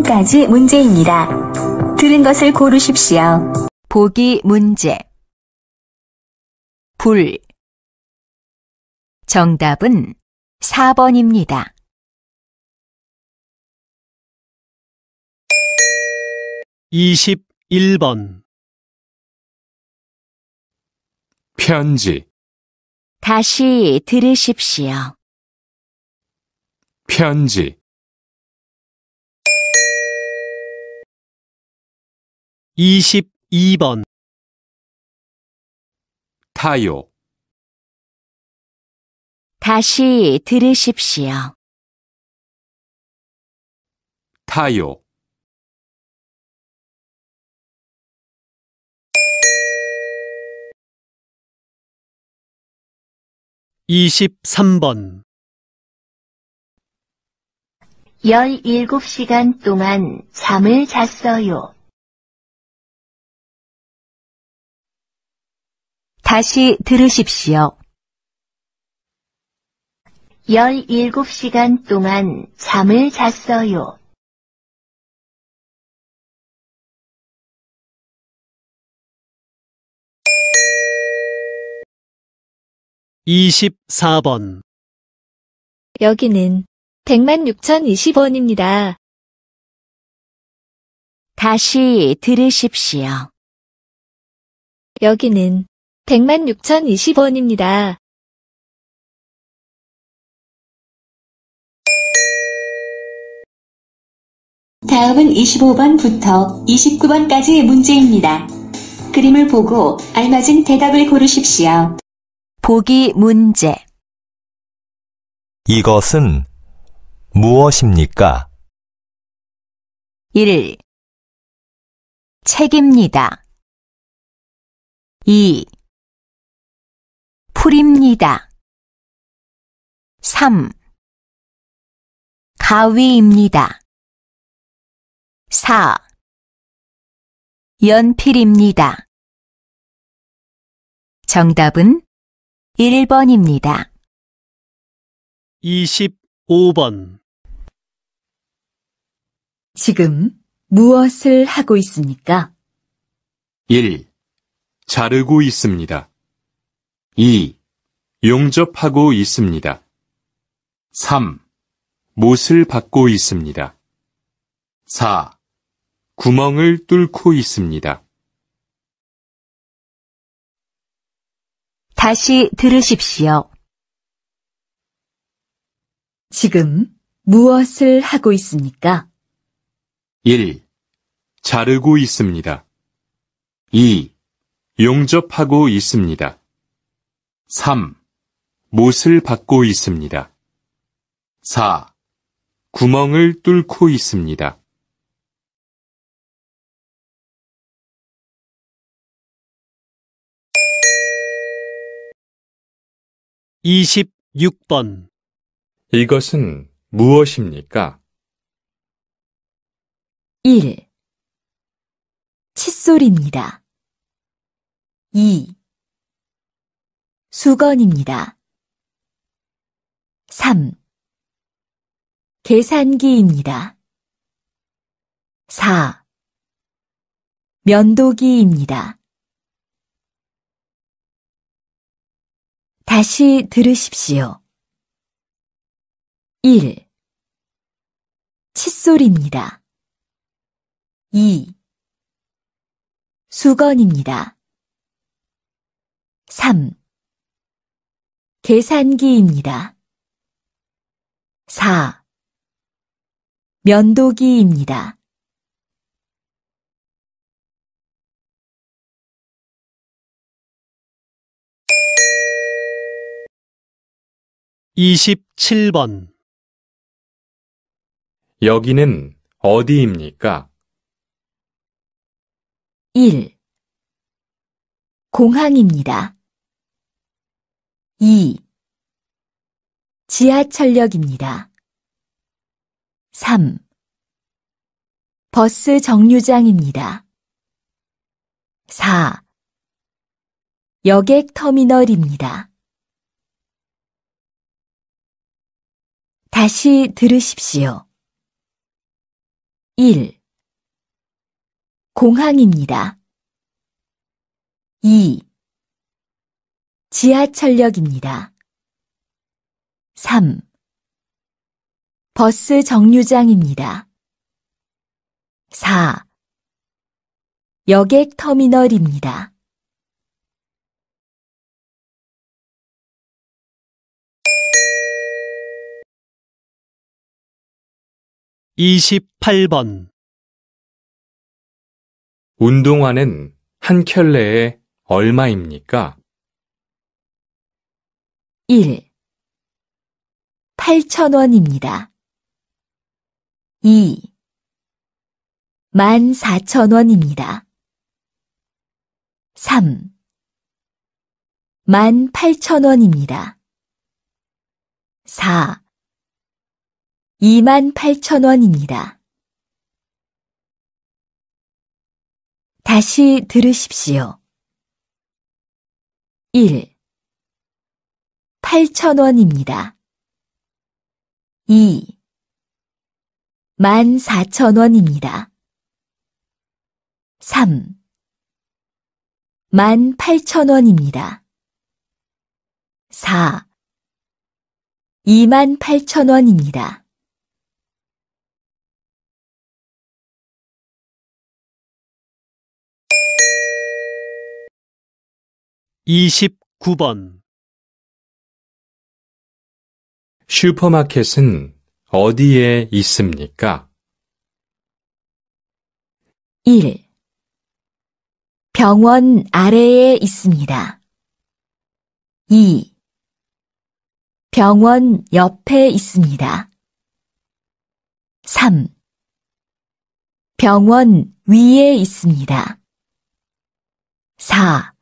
까지 문제입니다. 들은 것을 고르십시오. 보기 문제. 불. 정답은 4번입니다. 21번. 편지, 다시 들으십시오. 편지, 22번. 타요, 다시 들으십시오. 타요, 23번. 17시간 동안 잠을 잤어요. 다시 들으십시오. 17시간 동안 잠을 잤어요. 24번. 여기는 106,020원입니다. 다시 들으십시오. 여기는 106,020원입니다. 다음은 25번부터 29번까지의 문제입니다. 그림을 보고 알맞은 대답을 고르십시오. 보기 문제. 이것은 무엇입니까? 1. 책입니다. 2. 풀입니다. 3. 가위입니다. 4. 연필입니다. 정답은 1번입니다. 25번. 지금 무엇을 하고 있습니까? 1. 자르고 있습니다. 2. 용접하고 있습니다. 3. 못을 받고 있습니다. 4. 구멍을 뚫고 있습니다. 다시 들으십시오. 지금 무엇을 하고 있습니까? 1. 자르고 있습니다. 2. 용접하고 있습니다. 3. 못을 받고 있습니다. 4. 구멍을 뚫고 있습니다. 26번. 이것은 무엇입니까? 1. 칫솔입니다. 2. 수건입니다. 3. 계산기입니다. 4. 면도기입니다. 다시 들으십시오. 1. 칫솔입니다. 2. 수건입니다. 3. 계산기입니다. 4. 면도기입니다. 27번. 여기는 어디입니까? 1. 공항입니다. 2. 지하철역입니다. 3. 버스 정류장입니다. 4. 여객터미널입니다. 다시 들으십시오. 1. 공항입니다. 2. 지하철역입니다. 3. 버스 정류장입니다. 4. 여객터미널입니다. 28번. 운동화는 한 켤레에 얼마입니까? 1. 8,000원입니다. 2. 14,000원입니다. 3. 18,000원입니다. 4. 28,000원입니다. 다시 들으십시오. 1. 8,000원입니다. 2. 14,000원입니다. 3. 18,000원입니다. 4. 28,000원입니다. (29번) 슈퍼마켓은 어디에 있습니까? 1. 병원 아래에 있습니다. 2. 병원 옆에 있습니다. 3. 병원 위에 있습니다. 4.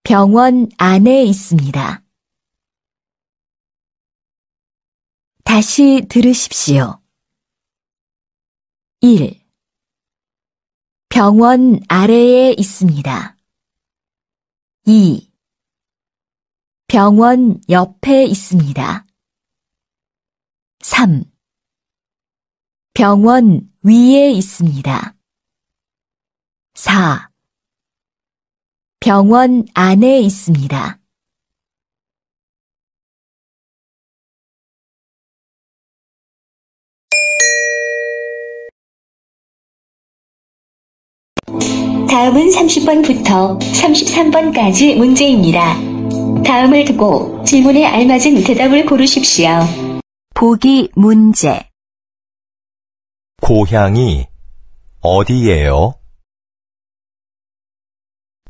병원 안에 있습니다. 다시 들으십시오. 1. 병원 아래에 있습니다. 2. 병원 옆에 있습니다. 3. 병원 위에 있습니다. 4. 병원 안에 있습니다. 다음은 30번부터 33번까지 문제입니다. 다음을 듣고 질문에 알맞은 대답을 고르십시오. 보기 문제. 고향이 어디예요?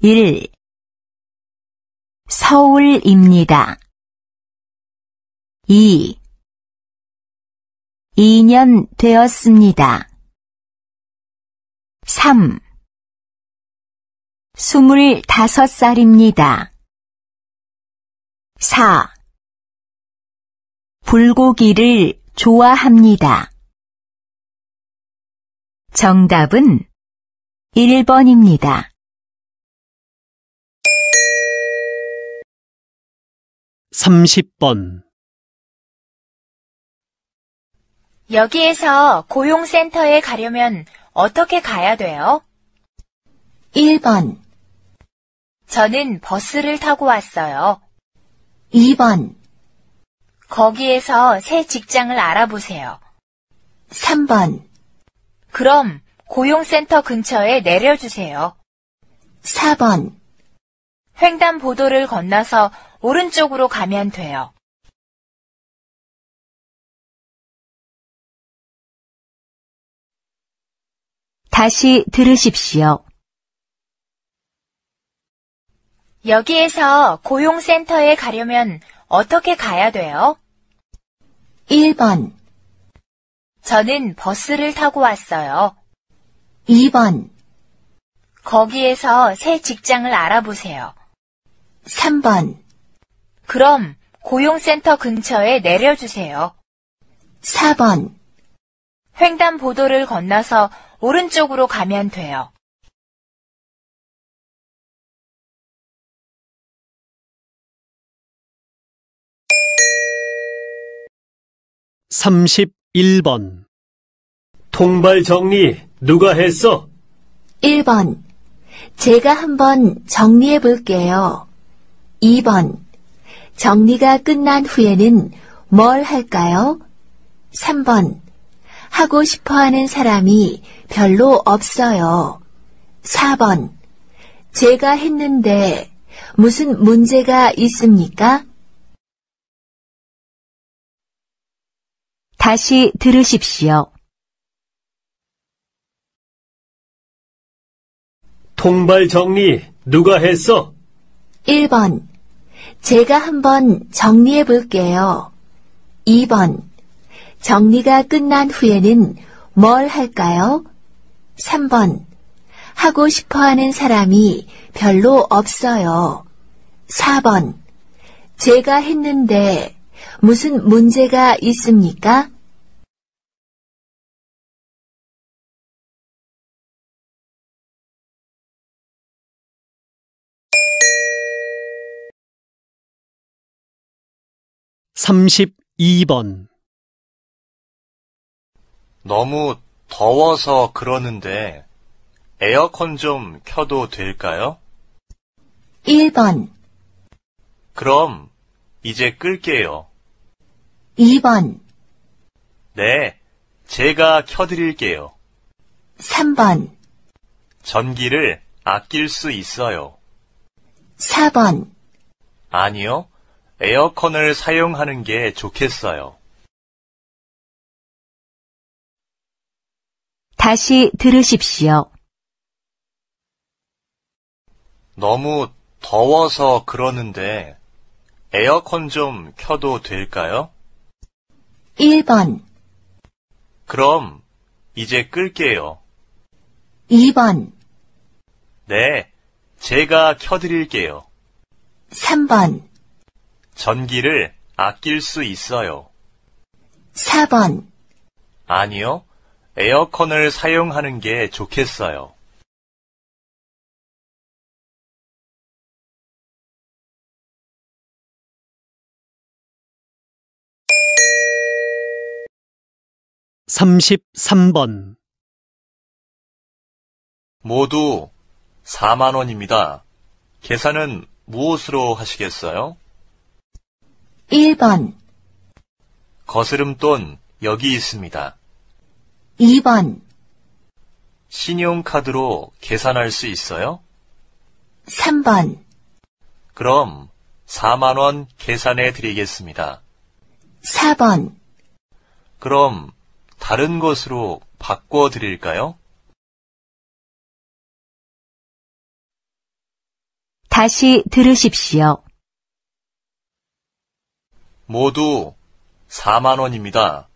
1. 서울입니다. 2. 2년 되었습니다. 3. 25살입니다. 4. 불고기를 좋아합니다. 정답은 1번입니다. 30번. 여기에서 고용센터에 가려면 어떻게 가야 돼요? 1번, 저는 버스를 타고 왔어요. 2번, 거기에서 새 직장을 알아보세요. 3번, 그럼 고용센터 근처에 내려주세요. 4번, 횡단보도를 건너서 오른쪽으로 가면 돼요. 다시 들으십시오. 여기에서 고용센터에 가려면 어떻게 가야 돼요? 1번, 저는 버스를 타고 왔어요. 2번, 거기에서 새 직장을 알아보세요. 3번, 그럼 고용센터 근처에 내려주세요. 4번, 횡단보도를 건너서 오른쪽으로 가면 돼요. (31번) 통발 정리 누가 했어? 1번. 제가 한번 정리해 볼게요. 2번. 정리가 끝난 후에는 뭘 할까요? 3번. 하고 싶어 하는 사람이 별로 없어요. 4번. 제가 했는데 무슨 문제가 있습니까? 다시 들으십시오. 통발 정리 누가 했어? 1번. 제가 한번 정리해 볼게요. 2번. 정리가 끝난 후에는 뭘 할까요? 3번. 하고 싶어 하는 사람이 별로 없어요. 4번. 제가 했는데 무슨 문제가 있습니까? 삼십이 번 너무 더워서 그러는데 에어컨 좀 켜도 될까요? 1번. 그럼 이제 끌게요. 2번. 네, 제가 켜드릴게요. 3번. 전기를 아낄 수 있어요. 4번. 아니요, 에어컨을 사용하는 게 좋겠어요. 다시 들으십시오. 너무 더워서 그러는데 에어컨 좀 켜도 될까요? 1번. 그럼 이제 끌게요. 2번. 네, 제가 켜드릴게요. 3번. 전기를 아낄 수 있어요. 4번. 아니요, 에어컨을 사용하는 게 좋겠어요. 삼십삼 번 모두 4만 원입니다. 계산은 무엇으로 하시겠어요? 1번. 거스름돈 여기 있습니다. 2번. 신용카드로 계산할 수 있어요? 3번. 그럼 4만 원 계산해 드리겠습니다. 4번. 그럼 다른 것으로 바꿔 드릴까요? 다시 들으십시오. 모두 4만 원입니다.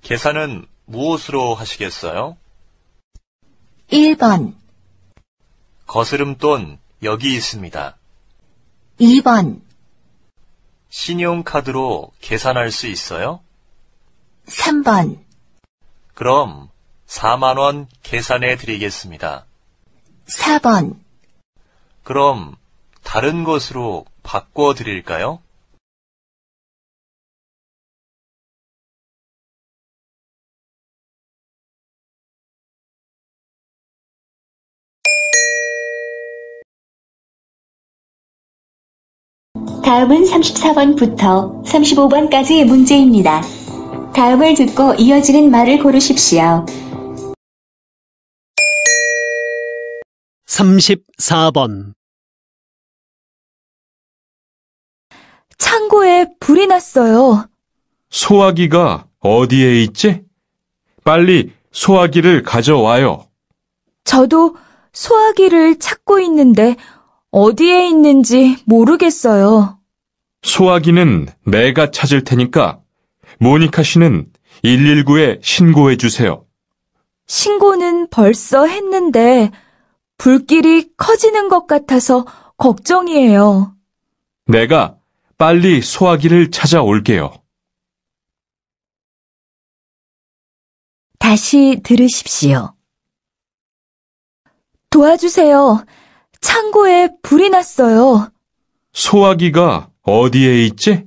계산은 무엇으로 하시겠어요? 1번. 거스름돈 여기 있습니다. 2번. 신용카드로 계산할 수 있어요? 3번. 그럼 4만 원 계산해 드리겠습니다. 4번. 그럼 다른 것으로 바꿔 드릴까요? 다음은 34번부터 35번까지의 문제입니다. 다음을 듣고 이어지는 말을 고르십시오. 34번 창고에 불이 났어요. 소화기가 어디에 있지? 빨리 소화기를 가져와요. 저도 소화기를 찾고 있는데 어디에 있는지 모르겠어요. 소화기는 내가 찾을 테니까 모니카 씨는 119에 신고해 주세요. 신고는 벌써 했는데 불길이 커지는 것 같아서 걱정이에요. 내가 빨리 소화기를 찾아올게요. 다시 들으십시오. 도와주세요. 창고에 불이 났어요. 소화기가 어디에 있지?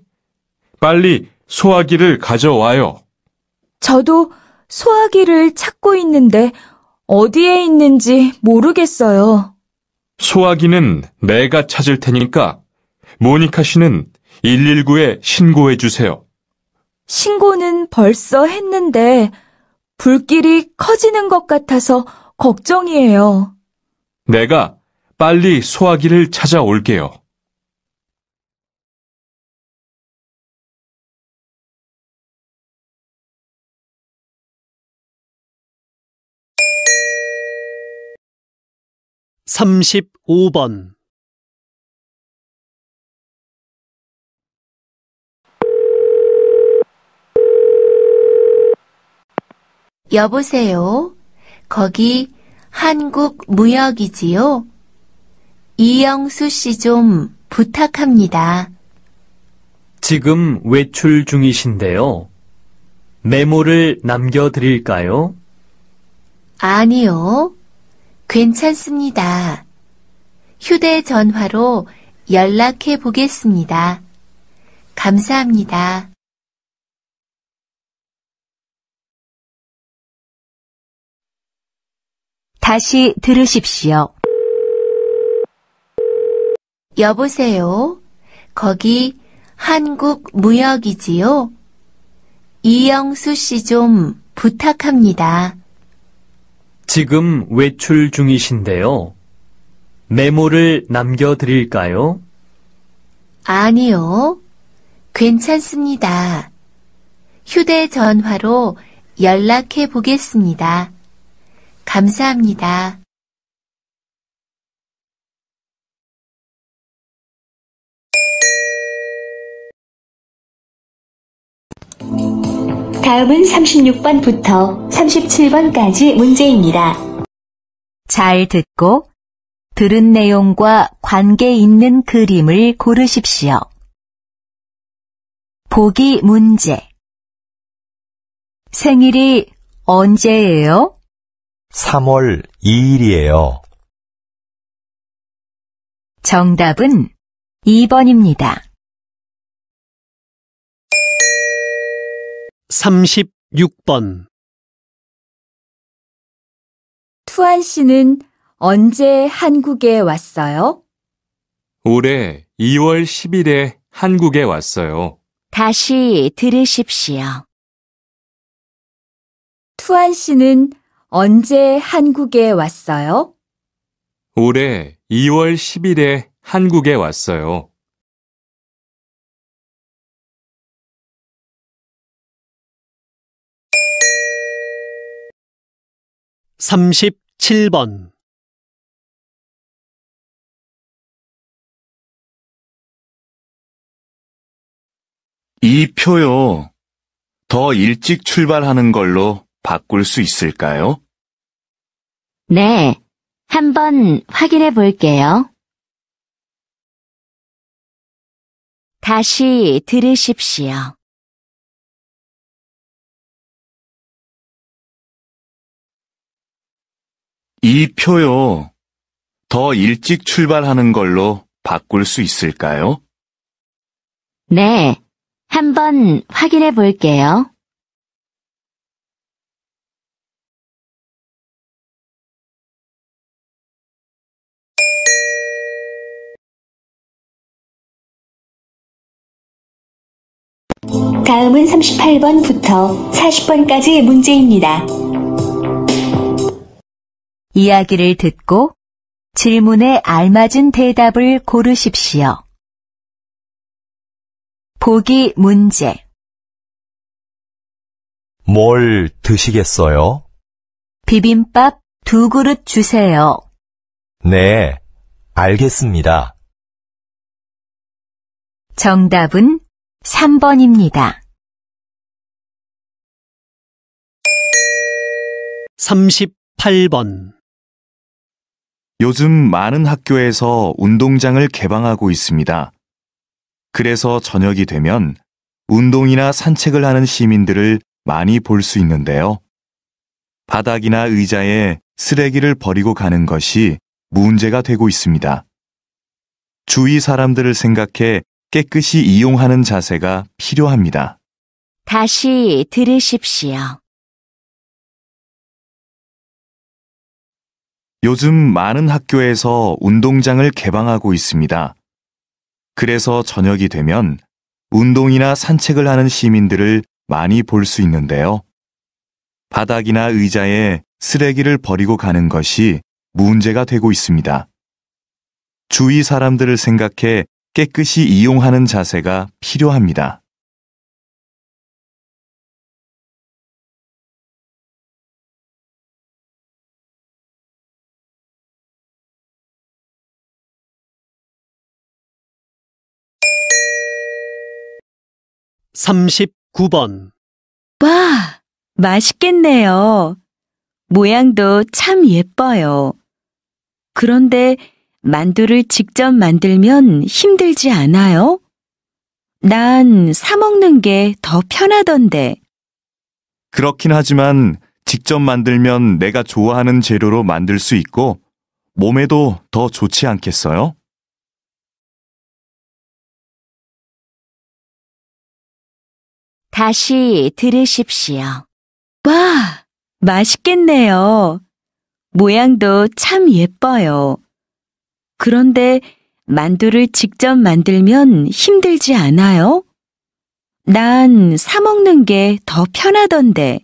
빨리 소화기를 가져와요. 저도 소화기를 찾고 있는데 어디에 있는지 모르겠어요. 소화기는 내가 찾을 테니까 모니카 씨는 119에 신고해 주세요. 신고는 벌써 했는데 불길이 커지는 것 같아서 걱정이에요. 내가 빨리 소화기를 찾아올게요. (35번) 여보세요? 거기 한국무역이지요? 이영수 씨 좀 부탁합니다. 지금 외출 중이신데요. 메모를 남겨드릴까요? 아니요. 괜찮습니다. 휴대전화로 연락해 보겠습니다. 감사합니다. 다시 들으십시오. 여보세요? 거기 한국무역이지요? 이영수 씨 좀 부탁합니다. 지금 외출 중이신데요. 메모를 남겨드릴까요? 아니요. 괜찮습니다. 휴대전화로 연락해 보겠습니다. 감사합니다. 다음은 36번부터 37번까지 문제입니다. 잘 듣고 들은 내용과 관계 있는 그림을 고르십시오. 보기 문제. 생일이 언제예요? 3월 2일이에요. 정답은 2번입니다. 36번 투안 씨는 언제 한국에 왔어요? 올해 2월 10일에 한국에 왔어요. 다시 들으십시오. 투안 씨는 언제 한국에 왔어요? 올해 2월 10일에 한국에 왔어요. 37번 이 표요. 더 일찍 출발하는 걸로 바꿀 수 있을까요? 네, 한번 확인해 볼게요. 다시 들으십시오. 이 표요. 더 일찍 출발하는 걸로 바꿀 수 있을까요? 네, 한번 확인해 볼게요. 다음은 38번부터 40번까지 문제입니다. 이야기를 듣고 질문에 알맞은 대답을 고르십시오. 보기 문제. 뭘 드시겠어요? 비빔밥 2그릇 주세요. 네, 알겠습니다. 정답은 3번입니다. 38번 요즘 많은 학교에서 운동장을 개방하고 있습니다. 그래서 저녁이 되면 운동이나 산책을 하는 시민들을 많이 볼 수 있는데요. 바닥이나 의자에 쓰레기를 버리고 가는 것이 문제가 되고 있습니다. 주위 사람들을 생각해 깨끗이 이용하는 자세가 필요합니다. 다시 들으십시오. 요즘 많은 학교에서 운동장을 개방하고 있습니다. 그래서 저녁이 되면 운동이나 산책을 하는 시민들을 많이 볼 수 있는데요. 바닥이나 의자에 쓰레기를 버리고 가는 것이 문제가 되고 있습니다. 주위 사람들을 생각해 깨끗이 이용하는 자세가 필요합니다. 삼십구 번 와, 맛있겠네요. 모양도 참 예뻐요. 그런데 만두를 직접 만들면 힘들지 않아요? 난 사 먹는 게 더 편하던데. 그렇긴 하지만 직접 만들면 내가 좋아하는 재료로 만들 수 있고 몸에도 더 좋지 않겠어요? 다시 들으십시오. 와, 맛있겠네요. 모양도 참 예뻐요. 그런데 만두를 직접 만들면 힘들지 않아요? 난 사 먹는 게 더 편하던데.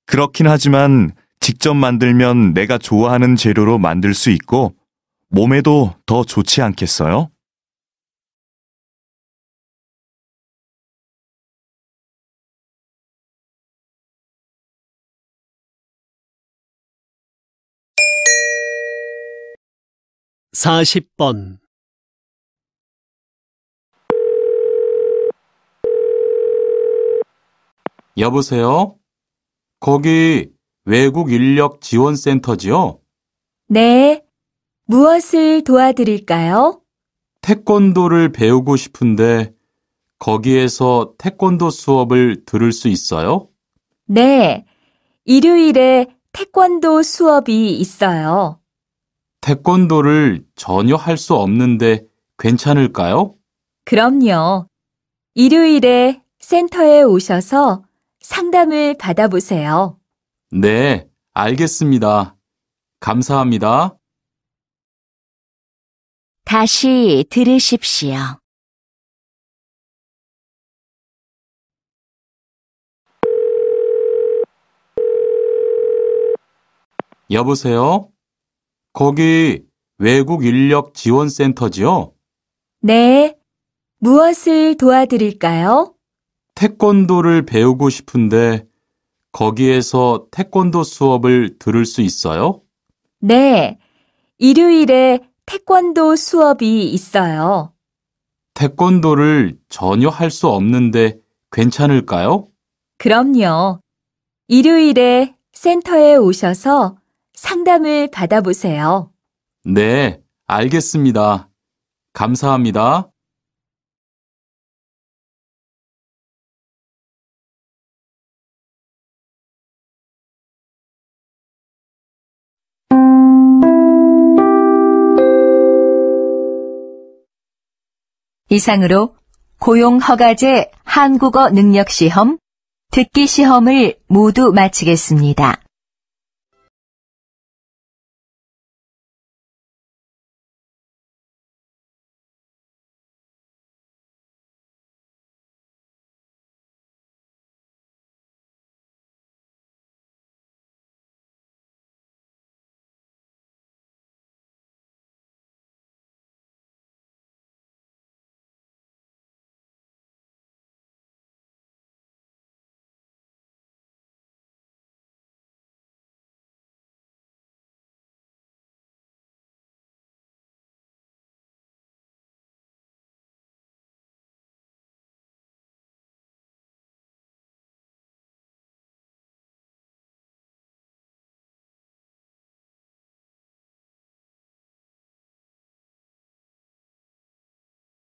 그렇긴 하지만 직접 만들면 내가 좋아하는 재료로 만들 수 있고 몸에도 더 좋지 않겠어요? 사십 번 여보세요? 거기 외국 인력 지원센터지요? 네, 무엇을 도와드릴까요? 태권도를 배우고 싶은데 거기에서 태권도 수업을 들을 수 있어요? 네, 일요일에 태권도 수업이 있어요. 태권도를 전혀 할 수 없는데 괜찮을까요? 그럼요. 일요일에 센터에 오셔서 상담을 받아보세요. 네, 알겠습니다. 감사합니다. 다시 들으십시오. 여보세요? 거기 외국 인력 지원센터지요? 네, 무엇을 도와드릴까요? 태권도를 배우고 싶은데 거기에서 태권도 수업을 들을 수 있어요? 네, 일요일에 태권도 수업이 있어요. 태권도를 전혀 할 수 없는데 괜찮을까요? 그럼요. 일요일에 센터에 오셔서 상담을 받아보세요. 네, 알겠습니다. 감사합니다. 이상으로 고용허가제 한국어 능력시험, 듣기 시험을 모두 마치겠습니다.